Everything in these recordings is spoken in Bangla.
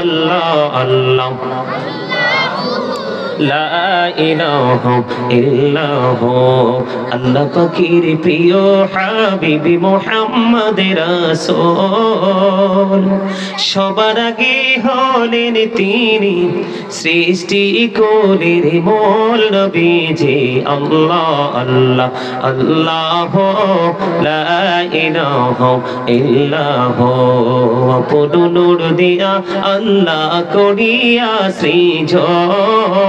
আল্লাহ আল্লাহ লা ইলাহা ইল্লাহু আল্লাহ পাকের প্রিয় হাবিবি মুহাম্মদ রাসূল সবার আগে হলেন তিনি সৃষ্টি কোলের মূল নবীজি আল্লাহ আল্লাহ আল্লাহ লা ইলাহা ইল্লাহু আপন নূর দিয়া আল্লাহ করিয়া সৃজন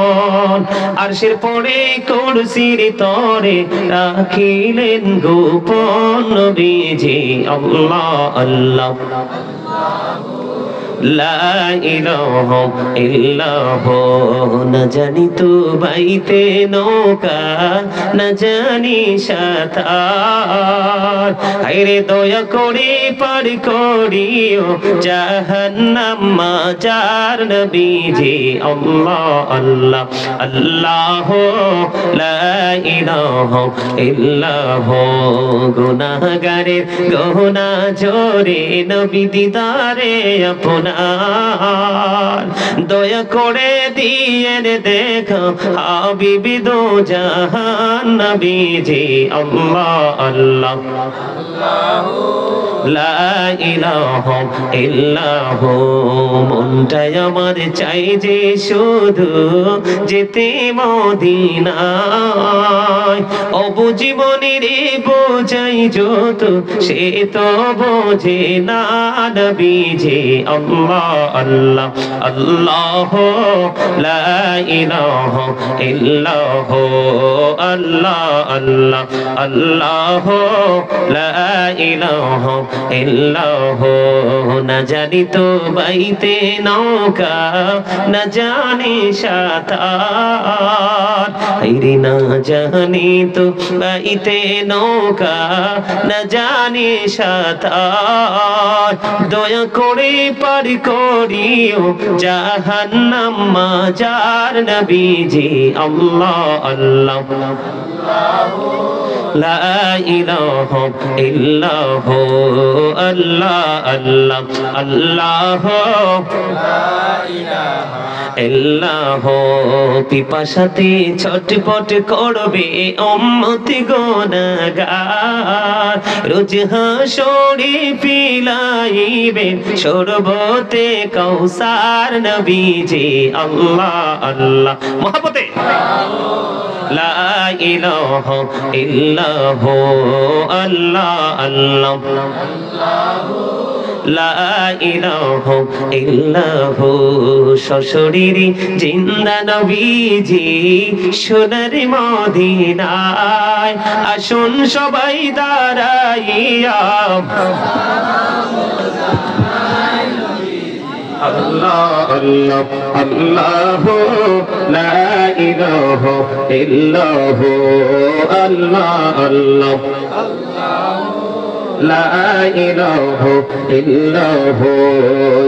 আরশের পরে কুরসির তরে রাখিলেন গোপন নবীজি আল্লাহ আল্লাহ লা ইলাহা ইল্লাহু না জানি তো বাইতে নৌকা না জানি সাঁতার হায়রে দয়া করে পার করিও জাহান্নাম মাজার নবীজি আল্লাহ আল্লাহ আল্লাহ লা ইলাহা ইল্লাহু গুনাহগারের গুনাহ জোরে নবী দিদারে আপনা দয়া করে দিয়ে দেখো হাবিবি দো জাহান নবীজি আল্লাহ আল্লাহ লা ইলাহা ইল্লাহু মনটাই আমার চাই যে শুধু যেতে মদিনায় অবুজীবনের বোঝাই যত সে তো বোঝে না নবীজি আল্লাহ আল্লাহ আল্লাহ লা ইলাহা ইল্লাহু আল্লাহ আল্লাহ আল্লাহ লা ইলাহা ইল্লাহু না জানি তো বাইতে নৌকা না জানি সাঁতার হায়রে না জানি তো বাইতে নৌকা না জানি সাঁতার দয়া করে পার করিও জাহান্নাম মাজার নবীজি আল্লাহ আল্লাহ লা ইলাহা ইল্লাহু আল্লাহ আল্লাহ আল্লাহ লা ইলাহা ইল্লাহু পিপাসাতে ছটপট করবে উম্মতি গুনাহগার রোজ হাসরে পিলাইবে শরবতে কাউসার নবীজি আল্লাহ আল্লাহ মহব্বতে লা ইলাহা ইল্লাহু আল্লাহ আল্লাহ লা ইলাহা ইল্লাহু সশরীরী জিন্দা নবীজি সোনার মদিনায় আসুন সবাই দাঁড়াইয়া আল্লাহ আল্লাহ আল্লাহ লা ইলাহা ইল্লাহু আল্লাহ আল্লাহ لا إله إلا هو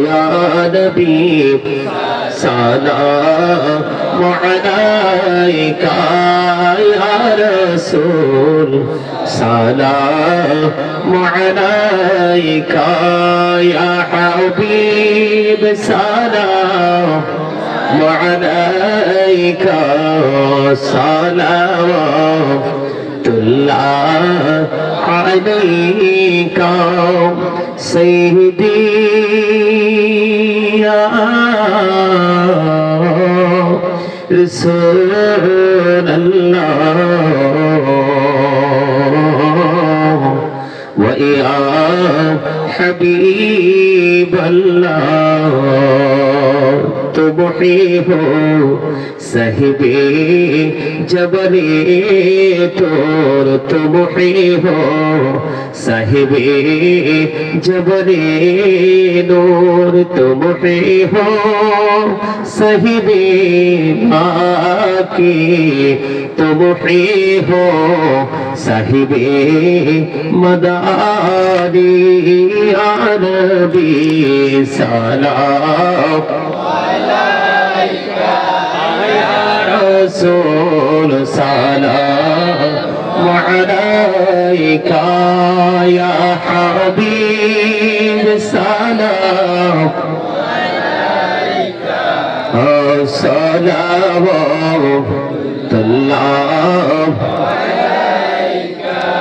يا نبي سلام عليك يا رسول سلام عليك يا حبيب سلام عليك صلوات الله عليك سيدي يا رسول الله ويا حبيب الله تمحي हो साहिबे जबले तोर तुमही हो साहिबे जबले नूर तुमही हो साहिबे बाकी तुमही हो साहिबे मदारी या नबी सलाम رسول سلام عليك يا حبيب سلام सलावतुल्लाह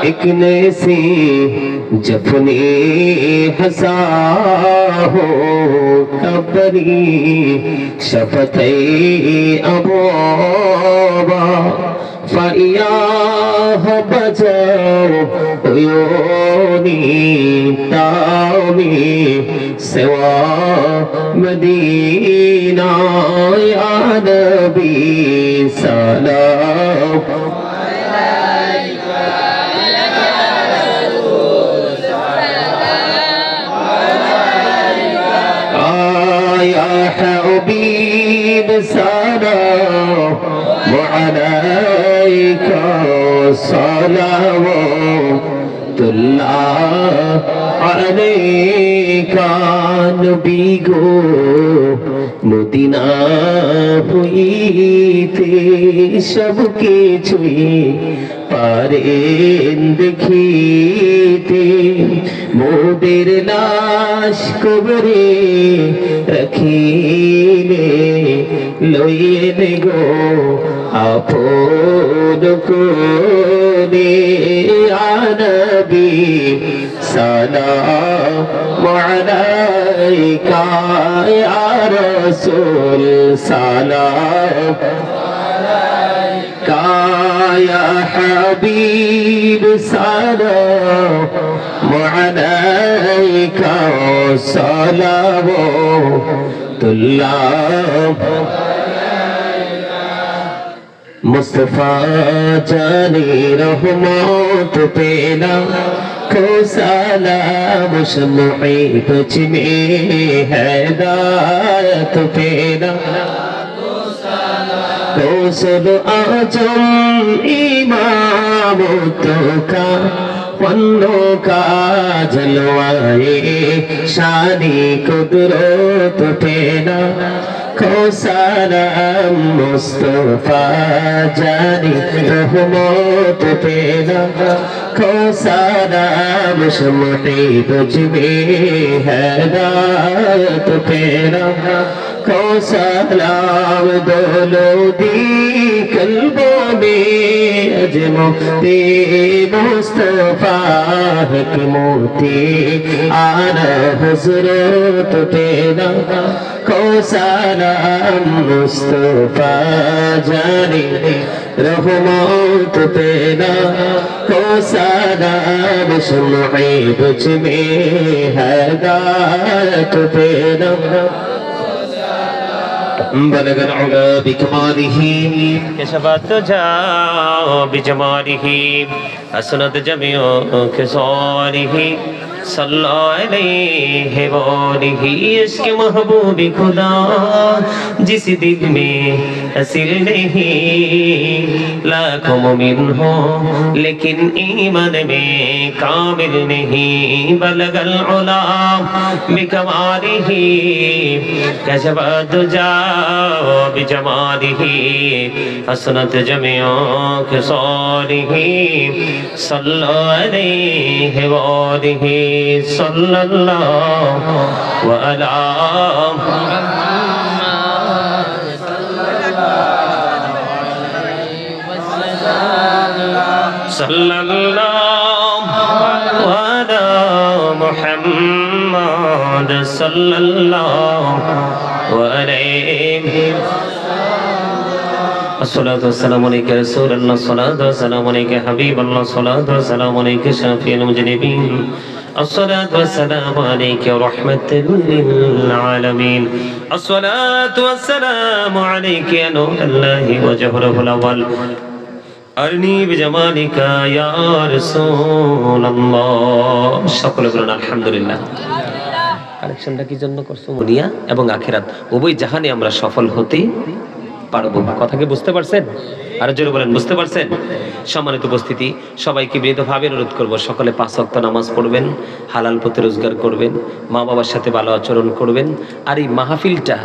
एक नैसी जफने हसा हो कबरी शफते अबोबा फरियाह बजाओ उयोनी तामी सिवा मदीना या नबी सलाम حبيب سلام عليك صلوات الله عليك نبي গো মদিনা হইতে সব কিছুই পারেন দেখিতে মোদের লাশ কবরে রাখিলে লইয়েন গো আপন কোনে ইয়া নবী সালাম আলাইকা ইয়া রাসূল সালাম يا حبيب سلام عليك صلوات الله मुस्तफा जाने रहमत पेला को सलाम शम्मे तुझ में हिदायत पेला रसूल आजम इमाम का पन्नों का जलवाए शानी कुदरत पेना को सलाम मुस्तफा जानी रहमत पेना को सलाम शम्मे तुझ में हिदायत पेना को सलाम दोलो दी कल्बों में अजमते मुस्तफा मोती आना हजरत तेरा को सलाम मुस्तफा जाने रहमत तेरा को सलाम शम्मे तुझ में हिदायत तेरा بلغ العلا بكماله كشف الدجى بجماله حسنت جميع خصاله صلى عليه وآله عشق محبوب खुदा जिस दिल में असिल नहीं लाखों मुमिन हो लेकिन ईमान में कामिल नहीं बलगल उला बिकमालिही कशफ दुजा बिजमालिही हसनत जमिया खिसालिही सल्लल्लाहु अलैहि वआलिही सल्लल्लाहु अलैहि सल्लल्लाहु अला मुहम्मद सल्लल्लाहु अलैहि अस्सलातु वस्सलामु अलैका रसूलल्लाह अस्सलातु वस्सलामु अलैका हबीबल्लाह अस्सलातु वस्सलामु अलैका शाफिउल मुजनिबीन अस्सलातु वस्सलामु अलैका रहमतल लिल आलमीन अस्सलातु वस्सलामु अलैका या नूरुल्लाहि वजहुल अव्वल अरनी बिजमालिका या রাসূলুল্লাহ সকলে বলেন আলহামদুলিল্লাহ কালেকশনটা কি জন্য করছো দুনিয়া এবং আখিরাত উভয় জাহানে আমরা সফল হতে পারবো কথা কি বুঝতে পারছেন আর জোরে বলেন বুঝতে পারছেন সম্মানিত উপস্থিতি সবাইকে বিনীতভাবে অনুরোধ করব সকলে 5 ওয়াক্ত নামাজ পড়বেন হালাল পথে রোজগার করবেন মা বাবার সাথে ভালো আচরণ করবেন আর এই মাহফিলটা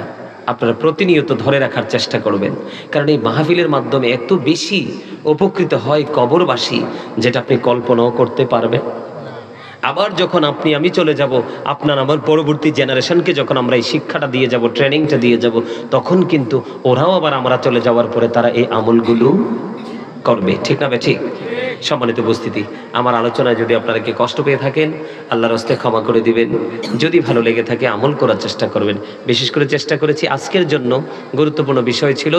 আপনারা প্রতিনিয়ত ধরে রাখার চেষ্টা করবেন কারণ এই মাহফিলের মাধ্যমে এত বেশি উপকৃত হয় কবরবাসী যেটা আপনি কল্পনাও করতে পারবেন আবার যখন আপনি আমি চলে যাব, আপনার আমার পরবর্তী জেনারেশনকে যখন আমরা এই শিক্ষাটা দিয়ে যাব, ট্রেনিংটা দিয়ে যাব, তখন কিন্তু ওরাও আবার আমরা চলে যাওয়ার পরে তারা এই আমলগুলো করবে। ঠিক না ঠিক? সম্মানিত উপস্থিতি, আমার আলোচনায় যদি আপনারা কি কষ্ট পেয়ে থাকেন, আল্লাহর হস্তে ক্ষমা করে দিবেন। যদি ভালো লেগে থাকে আমল করার চেষ্টা করবেন। বিশেষ করে চেষ্টা করেছি আজকের জন্য গুরুত্বপূর্ণ বিষয় ছিল